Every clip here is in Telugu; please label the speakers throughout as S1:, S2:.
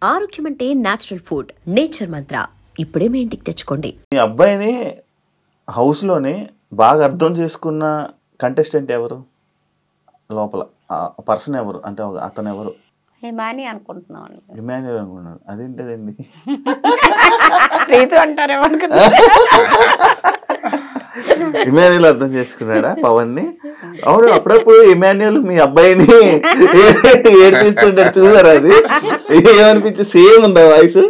S1: ఆరోగ్యం అంటే నేచురల్ ఫుడ్, నేచర్ మంత్ర. ఇప్పుడే మీ ఇంటికి తెచ్చుకోండి.
S2: మీ అబ్బాయిని హౌస్లోనే బాగా అర్థం చేసుకున్న కంటెస్టెంట్ ఎవరు? లోపల పర్సన్ ఎవరు? అంటే అతను ఎవరు?
S3: హిమాని అనుకుంటున్నాను.
S2: ఇమాన్యుయల్ అనుకున్నాడు. అదేంటదండి?
S3: రీతు అంటారేమో అనుకున్నా.
S2: ఇమాన్యుయల్ అర్థం చేసుకున్నాడా పవన్ ని? అవును, అప్పుడప్పుడు ఇమాన్యుయల్ మీ అబ్బాయిని ఏడిపిస్తుంటాడు, చూసారా? అది ఏమనిపించి సేమ్ ఉందా వాయిస్?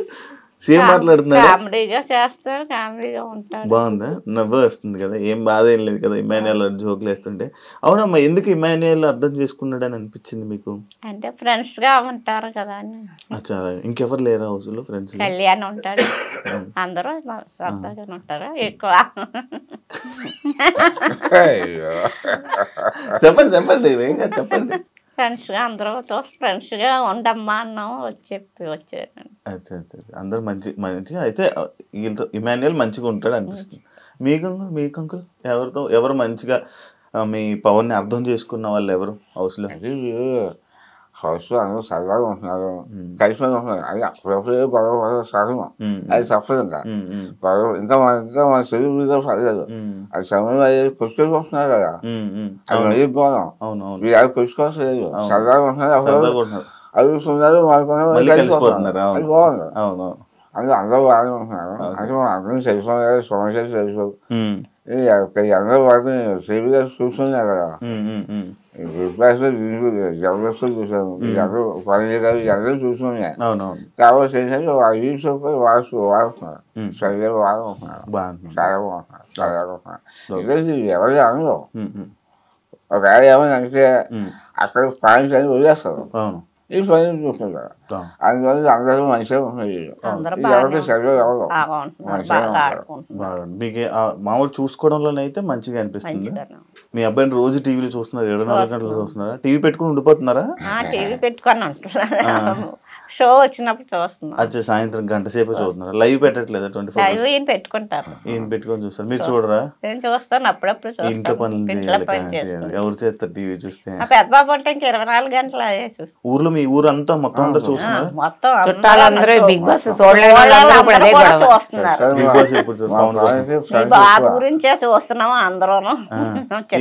S2: సేమ్ మాట్లాడుతున్నాడు.
S3: కామెడీగా చేస్తాడు, కామెడీగా ఉంటాడు.
S2: బాగుందా? నవ్వు వస్తుంది కదా, ఏం బాధ ఏం లేదు కదా ఇమాన్యుయల్ జోకులు వేస్తుంటే. అవునమ్మా, ఎందుకు ఇమాన్యుయల్ అర్థం చేసుకున్నాడు అని అనిపించింది మీకు?
S3: అంటే ఫ్రెండ్స్ గా ఉంటారు కదా అని.
S2: అచ్చా, ఇంకెవరు లేరా హౌస్ లో ఫ్రెండ్స్?
S3: కళ్యాణ్ ఉంటాడు, అందరూ సరదాగా ఉంటారు ఎక్కువ.
S2: చెప్పండి చెప్పండి, ఏం కాదు చెప్పండి.
S3: ఫ్రెండ్స్ గా అందరితో ఫ్రెండ్స్ గా ఉండమ్మా అన్నాము, చెప్పి వచ్చాను.
S2: అచ్చా అచ్చా, అందరు మంచిగా అయితే వీళ్ళతో ఇమాన్యుయల్ మంచిగా ఉంటాడు అనిపిస్తుంది. మీకు అంకుల్ ఎవరు మంచిగా మీ పవన్ ని అర్థం చేసుకున్న వాళ్ళు ఎవరు హౌస్ లో?
S4: హౌస్లో అందరూ సరదాగా ఉంటున్నారు, కలిసి ఉంటున్నారు. అది అప్పుడప్పుడు గొడవ సహజం, అది తప్పదు. గొడవ ఇంకా మన తెలుగు మీద పడలేదు. అది సమయంలో అయ్యేది కొట్టుకుంటున్నారు కదా, అది మరీ గౌరవం. మీరు అది కొట్టుకోవట్లేదు, సరదాగా ఉంటున్నారు, అడుగుతున్నారు, కలిసిపోతున్నారు. అది బాగుంది. అందరూ బాగానే ఉంటున్నారు. అంటే మనం అందరం తెలుసుకోవాలి, సమస్యలు తెలుసుకోవాలి. అందరూ వాటిని టీవీగా చూస్తున్నారు కదా, బిగ్ బాస్ లో జబర్దస్త్ చూసాను, అందరూ చూస్తున్నాయి. కాబట్టి ఏంటంటే యూట్యూబ్ వాడుతున్నారు, సరిగ్గా వాడుకుంటున్నారు, చాలా బాగుంటున్నారు, చాలా బాగుంటున్నారు. ఎవరి అనరు, ఒకవేళ ఏమైనా అంటే అక్కడ పాయింట్స్ అని వదిలేస్తారు, ఈ పని చూస్తున్నారు. అందువల్ల అందరూ మంచిగా ఉంటున్నారు. ఎవరికి సరిగ్గా ఎవరు
S2: మీకు మామూలు చూసుకోవడంలోనైతే మంచిగా అనిపిస్తుంది. మీ అబ్బాయిని రోజు టీవీలో చూస్తున్నారు, 24 గంటలు చూస్తున్నారా? టీవీ పెట్టుకుని ఉండిపోతున్నారా?
S3: టీవీ పెట్టుకొని అంటున్నారు, షో వచ్చినప్పుడు చూస్తున్నారు.
S2: అచ్చా, సాయంత్రం గంట సేపు చూస్తున్నారు, లైవ్ పెట్టట్లేదా? 24
S3: ఈయన పెట్టుకుంటారు,
S2: ఈయన పెట్టుకొని చూస్తారు, మీరు చూడరా?
S3: నేను చూస్తాను, అప్పుడప్పుడు
S2: ఇంట్లో పనులు చేయాలి, ఎవరు చేస్తారు టీవీ చూస్తే?
S3: పెద్ద బాబు అంటే ఇంక 24 గంటలు అదే చూస్తాను.
S2: ఊర్లో మీ ఊరంతా మొత్తం అంతా చూస్తున్నారు,
S3: మొత్తం
S5: చుట్టాలందరూ బిగ్ బాస్
S3: చూస్తున్నారు.
S2: బిగ్ బాస్ ఎప్పుడు చూస్తారు?
S3: బాబు గురించే చూస్తున్నాము అందరూ.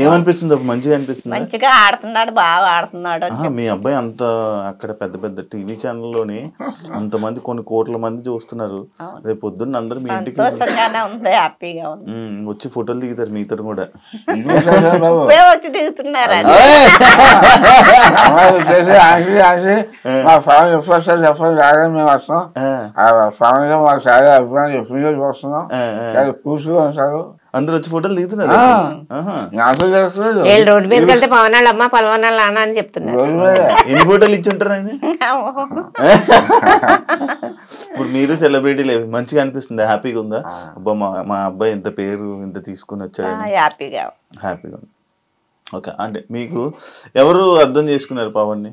S2: ఏమనిపిస్తుంది అప్పుడు? మంచిగా అనిపిస్తుంది,
S3: మంచిగా ఆడుతున్నాడు, బాగా ఆడుతున్నాడు.
S2: మీ అబ్బాయి అంత అక్కడ పెద్ద పెద్ద టీవీ ఛానల్లోని అంతమంది కొన్ని కోట్ల మంది చూస్తున్నారు. రేపు పొద్దున్న అందరూ మీ ఇంటికి వచ్చి ఫోటోలు దిగుతారు మీతో కూడా.
S3: వచ్చి దిగుతున్నారు.
S4: మా ఫ్యామిలీ ఎప్పుడు వస్తారు చెప్పండి, మేము వస్తాం. ఫ్యామిలీలో మాకు చాలా అభిప్రాయం ఎప్పుడు చూస్తున్నాం, కూర్చుని వస్తారు,
S2: అందరూ వచ్చి ఫోటోలు దిగుతున్నారు.
S4: నాకు తెలుస్తుంది,
S5: రోడ్డు మీదకి వెళ్తే పవనాళ్ళు అమ్మ పలవనాళ్ళు అన్న అని చెప్తున్నారు.
S2: ఎన్ని ఫోటోలు ఇచ్చి ఉంటారండి? ఇప్పుడు మీరు సెలబ్రిటీ లేదు, మంచిగా అనిపిస్తుంది, హ్యాపీగా ఉందా? అబ్బా మా అబ్బాయి ఇంత పేరు ఇంత తీసుకుని వచ్చాడు, హ్యాపీగా ఉంది. ఓకే, అంటే మీకు ఎవరు అర్థం చేసుకున్నారు పవన్ ని?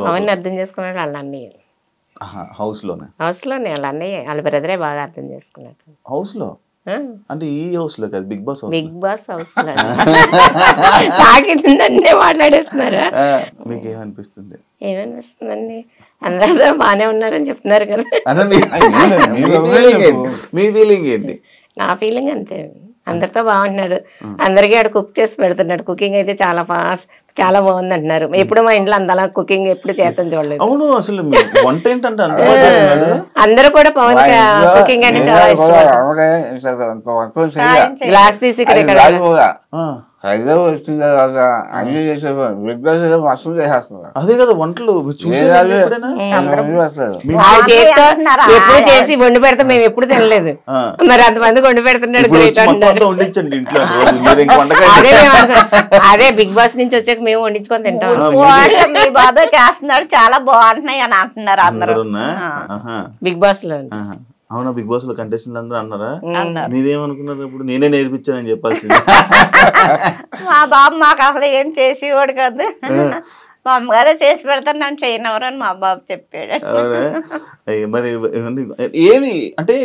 S5: పవన్ అర్థం చేసుకున్నాడు వాళ్ళ అన్నయ్య,
S2: హౌస్ లోనే
S5: వాళ్ళ అన్నయ్య వాళ్ళ బ్రదరే బాగా అర్థం చేసుకున్నాడు.
S2: హౌస్ లో అంటే ఈ హౌస్ లో కాదు, బిగ్ బాస్
S5: హౌస్ లో తాకిందంటే మాట్లాడేస్తున్నారా?
S2: మీకేమనిపిస్తుంది?
S5: ఏమనిపిస్తుందండి, అందరూ బాగానే ఉన్నారని చెప్తున్నారు కదా.
S2: మీ ఫీలింగ్ ఏంటి?
S5: నా ఫీలింగ్ అంతే, అందరితో బాగుంటున్నాడు, అందరికీ ఆడ కుక్ చేసి పెడుతున్నాడు. కుకింగ్ అయితే చాలా బాగుంది అంటున్నారు. ఎప్పుడు మా ఇంట్లో అంతలా కుకింగ్ ఎప్పుడు చేద్దాం చూడలేదు.
S2: అవును, అసలు వంట ఏంటంటే
S5: అందరూ కూడా పవన్ కుకింగ్ అంటే చాలా ఇష్టం. గ్లాస్ తీసి
S4: హైదరాబాద్ వచ్చిన తర్వాత అన్ని చేసేవారు, బిగ్ బాస్ మస్తు చేసేస్తున్నారు.
S2: అదే కదా వంటలు
S5: ఎప్పుడు చేసి వండి పెడతా, మేము ఎప్పుడు తినలేదు, మరి అంతమంది వండి పెడుతున్నాడు. అదే బిగ్ బాస్ నుంచి వచ్చాక మేము వండించుకొని తింటాం.
S3: మీ బాబాయ్ చేస్తున్నాడు, చాలా బాగుంటున్నాయి అని అంటున్నారు అందరూ
S5: బిగ్ బాస్ లో.
S2: అవునా, బిగ్ బాస్ లో కంటెస్టెంట్ అందరూ అన్నారా? మీరేమనుకున్నారు? ఇప్పుడు నేనే నేర్పించానని చెప్పాల్సింది.
S3: మా బాబు మాకు అసలు ఏం చేసేవాడు కాదు, మా అమ్మగారే చేసి పెడతాను, నన్ను చేయనవరని మా బాబు చెప్పాడు.
S2: మరి ఏమి అంటే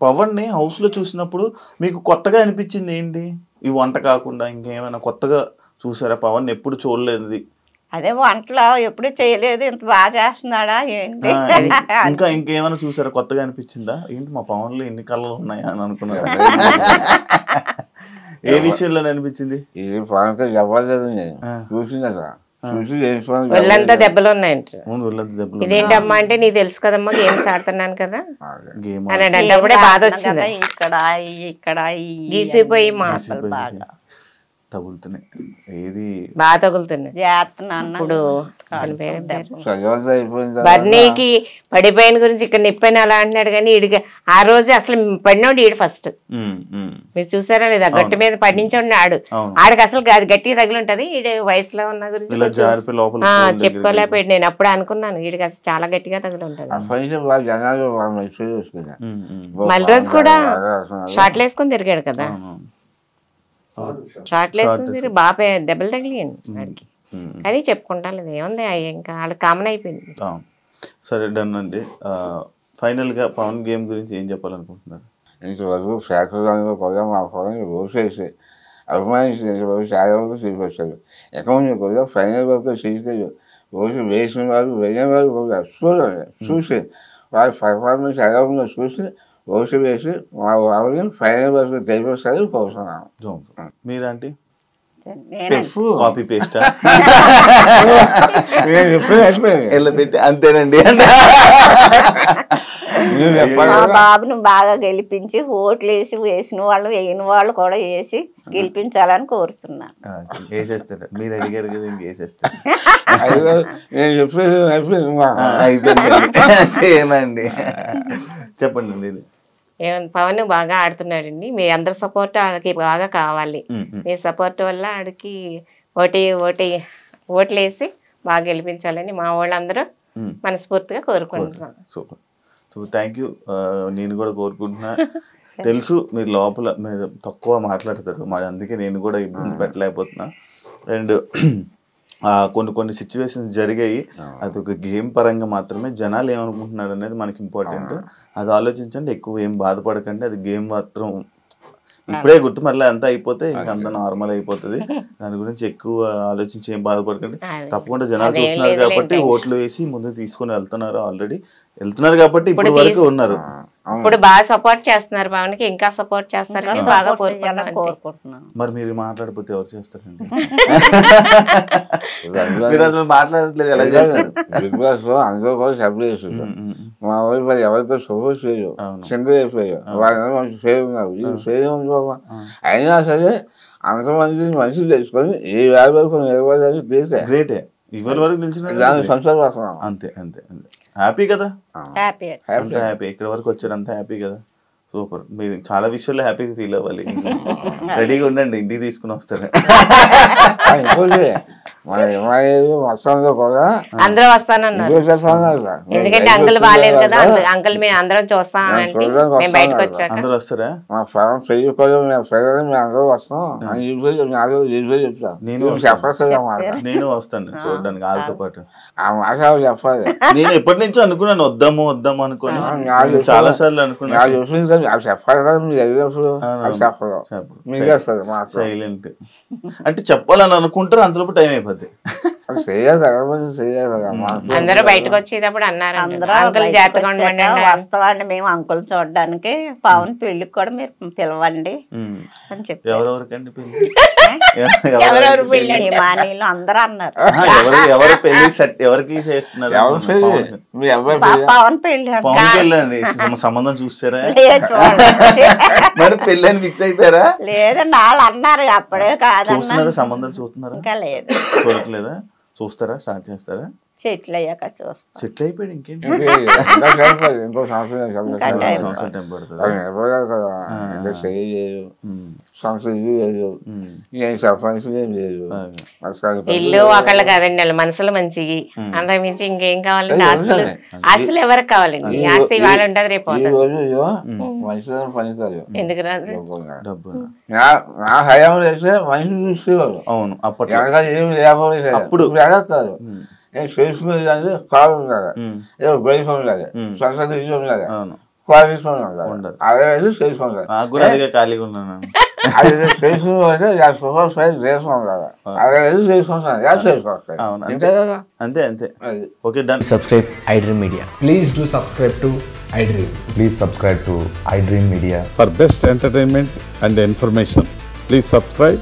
S2: పవన్ ని హౌస్ లో చూసినప్పుడు మీకు కొత్తగా అనిపించింది ఏంటి? ఈ వంట కాకుండా ఇంకేమైనా కొత్తగా చూసారా? పవన్ ఎప్పుడు చూడలేదు
S3: అదే వంటలో ఎప్పుడు చేయలేదు, ఇంత బాగా చేస్తున్నాడా ఏంటి.
S2: ఇంకా ఇంకేమైనా చూసారా కొత్తగా అనిపించిందా? ఏంటి మా పవన్లో ఎన్ని కళలు ఉన్నాయా అని అనుకున్నారు? ఏ విషయంలో అనిపించింది?
S4: ఇది పవన్ చెప్పలేదు, నేను చూసింది అసలు చూసి
S5: ఒళ్ళంతా దెబ్బలు ఉన్నాయంట.
S2: ఒళ్ళంతా దెబ్బలు.
S5: ఇదేంటమ్మా అంటే నీకు తెలుసు కదమ్మా గేమ్స్ ఆడుతున్నాను కదా
S2: గేమ్
S5: అని అంటే అప్పుడే బాధ వచ్చింది.
S3: ఇక్కడ
S5: గీసిపోయి మాటలు
S3: బాగా
S2: తగులుతున్నాయి, ఏది
S5: బాగా తగులుతున్నాయి. ఇప్పుడు బర్నీకి పడిపోయిన గురించి ఇక్కడ నిప్పని అలా అంటున్నాడు కానీ ఈడికి ఆ రోజు అసలు పడినోడు ఈడు ఫస్ట్. మీరు చూసారా లేదా? గట్టి మీద పడించండి ఆడు, ఆడికి అసలు గట్టిగా తగిలి ఉంటది. ఈడు వయసులో ఉన్న గురించి చెప్పుకోలేకపోయాడు. నేను అప్పుడే అనుకున్నాను ఈడికి అసలు చాలా గట్టిగా తగిలి ఉంటది. మళ్ళీ రోజు కూడా షార్ట్లు వేసుకొని తిరిగాడు కదా, షార్ట్లు వేసుకొని తిరిగి బాగా దెబ్బలు తగిలియండి వాడికి. కానీ చెప్పుకుంటాను లేదు, ఏముంది ఇంకా వాళ్ళకి కామన్ అయిపోయింది.
S2: సరే డన్ అండి. ఫైనల్గా పవన్ గేమ్ గురించి ఏం చెప్పాలనుకుంటున్నారు?
S4: ఇంతవరకు శాఖలో కూడా మా పవన్ రోజు అభిమానించి చాలా వరకు తీసుకొచ్చారు. అకౌంట్ కూడా ఫైనల్ వరకు తీసుకెళ్ళి రోజు వేసిన వారు వెళ్ళిన వారు కూడా చూసి వారి పర్ఫార్మెన్స్ ఎలా ఉందో చూసి రోజు వేసి మా వాళ్ళని ఫైనల్ వరకు తెలిపేస్తారు కోరుతున్నాను.
S2: మీరంటే కాపీ పేస్ట్ అంతేనండి.
S3: మా బాబును బాగా గెలిపించి ఓట్లు వేసిన వాళ్ళు వేయని వాళ్ళు కూడా వేసి గెలిపించాలని కోరుతున్నాను.
S2: వేసేస్తారు, మీరు అడిగారు కదా ఇంక వేసేస్తారు. సేమండి. చెప్పండి ఇది.
S5: పవన్ బాగా ఆడుతున్నాడండి, మీ అందరి సపోర్ట్ వాళ్ళకి బాగా కావాలి. మీ సపోర్ట్ వల్ల ఆడికి ఓట్లు వేసి బాగా గెలిపించాలని మా వాళ్ళందరూ మనస్ఫూర్తిగా కోరుకుంటున్నాను.
S2: సూపర్. So thank you. నేను కూడా కోరుకుంటున్నా. తెలుసు మీరు లోపల మీరు తక్కువ మాట్లాడతారు, మరి అందుకే నేను కూడా ఇబ్బంది పెట్టలేకపోతున్నా. అండ్ కొన్ని సిచ్యువేషన్స్ జరిగాయి, అది ఒక గేమ్ పరంగా మాత్రమే. జనాలు ఏమనుకుంటున్నారు అనేది మనకి ఇంపార్టెంట్. అది ఆలోచించండి, ఎక్కువ ఏం బాధపడకండి. అది గేమ్ మాత్రం ఇప్పుడే గుర్తు, మళ్ళీ అంతా అయిపోతే ఇంక అంతా నార్మల్ అయిపోతుంది. దాని గురించి ఎక్కువ ఆలోచించి ఏం బాధపడకండి. తప్పకుండా జనాలు చూస్తున్నారు కాబట్టి ఓట్లు వేసి ముందు తీసుకొని వెళ్తున్నారు, ఆల్రెడీ వెళ్తున్నారు కాబట్టి ఇప్పుడు వరకు ఉన్నారు.
S5: ఇప్పుడు బాగా సపోర్ట్ చేస్తున్నారు పవన్కి, ఇంకా సపోర్ట్ చేస్తారని బాగా కోరుకుంటున్నాను.
S2: మరి మీరు మాట్లాడకపోతే ఎవరు చేస్తారండి? మీరు అసలు మాట్లాడట్లేదు, ఎలా చేస్తారు?
S4: బిగ్ బాస్ లో అందరూ కూడా సపోర్ట్ చేస్తారు. మా వాళ్ళు మరి ఎవరితో సపోర్ట్ చేయరు, సింగిల్ అయిపోయారు. వాళ్ళు మంచి ఫేర్ ఉన్నారు, ఇది ఫేర్ ఉంది బాబా. అయినా సరే అంతమంది మనుషులు తెచ్చుకొని ఈ వేల వరకు నిలబడడానికి
S2: గ్రేటే. ఇవాళ వరకు నిలిచిన
S4: దాన్ని సంతోషపడుతున్నాం.
S2: అంతే అంతే అంతే. హ్యాపీ కదా,
S3: హ్యాపీ
S2: హ్యాపీ. ఇక్కడ వరకు వచ్చారు అంతా హ్యాపీ కదా. సూపర్. మీరు చాలా విషయాల్లో హ్యాపీగా ఫీల్ అవ్వాలి. రెడీగా ఉండండి, ఇంటికి తీసుకుని వస్తారు.
S4: ఇంకోటి మన హిమాలయ మొత్తంలో కూడా
S5: అందరూ వస్తానన్నారు, ఎందుకంటే అంకుల్ బాగాలేదు కదా, అంకుల్ మేము అందరం చూస్తామంటే మేము బయటకు వచ్చాక
S2: అందరూ వస్తారా?
S4: మా ఫలం పెళ్లి కూడా మేము పిల్లలు మేము అందరూ వస్తాం అని చెప్తాను.
S2: నేను వస్తాను చూడడానికి వాళ్ళతో పాటు.
S4: ఆ మాట చెప్పాలి.
S2: నేను ఎప్పటి నుంచో అనుకున్నాను వద్దాము అనుకోని, చాలా సార్లు అనుకున్నాను.
S4: చెప్పాలి కదా మీరు వెళ్ళినప్పుడు చెప్పదు, మీకు వస్తుంది మాట.
S2: సైలెంట్ అంటే చెప్పాలని అనుకుంటారు, అంతలోపు టైం అయిపోద్ది.
S5: అందరూ బయటకు వచ్చేటప్పుడు అన్నారు అంకుల్ జాగ్రత్తగా ఉండండి,
S3: వస్తామండి మేము అంకుల్ చూడడానికి, పవన్ పెళ్లికి కూడా మీరు పిలవండి అని చెప్పి.
S2: ఎవరెవరికండి
S3: మానీలు అందరూ అన్నారు.
S2: ఎవరు పెళ్లి ఎవరికి చేస్తున్నారు?
S3: పవన్ పెళ్లి.
S2: పవన్ పెళ్లి అండి, సంబంధం చూస్తారా? మరి పెళ్లి అని ఫిక్స్ అయిపోయారా?
S3: లేదండి, వాళ్ళు అన్నారు అప్పుడే కాదు.
S2: చూస్తున్నారా సంబంధాలు? చూస్తున్నారా?
S3: ఇంకా లేదు.
S2: చూడట్లేదా? చూస్తారా? స్టార్ట్ చేస్తారా?
S3: సెటిల్ అయ్యాక చూస్తాం.
S2: సెటిల్ అయిపోయాడు ఇంకేంటి,
S4: ఇంకో సంవత్సరం
S2: టైం పడుతుంది.
S5: ఇల్లు ఒకళ్ళు కాదండి, వాళ్ళు మనసులో మంచివి, అంతకు మించి ఇంకేం కావాలండి? ఆస్తులు ఆస్తులు ఎవరికి కావాలండి? ఆస్తి వాళ్ళు ఉంటుంది, రేపు ఎందుకు రాదు?
S4: నా హయాం చేస్తే మనిషి చూసేవాళ్ళు.
S2: అవును, అప్పట్లో
S4: అప్పుడు కాదు. నేను చేసుకునేది అంటే కాలు ఉండాలి, ఏదో బయట ఉండాలి, సొంత ఇల్లు ఉండాలి, క్వాలిటీ ఉండాలి, అదే చేసుకుంటాను.
S2: ఖాళీగా ఉన్నాను.
S4: అది చేసుకుంటే చేసుకున్నాం కదా, అదే చేసుకుంటాను చేసుకొస్తాయి అంతే కదా.
S2: అంతే అంతే. Okay done.
S6: Subscribe iDream Media. Please do subscribe to iDream. Please subscribe to iDream Media.
S7: For best entertainment and information, please subscribe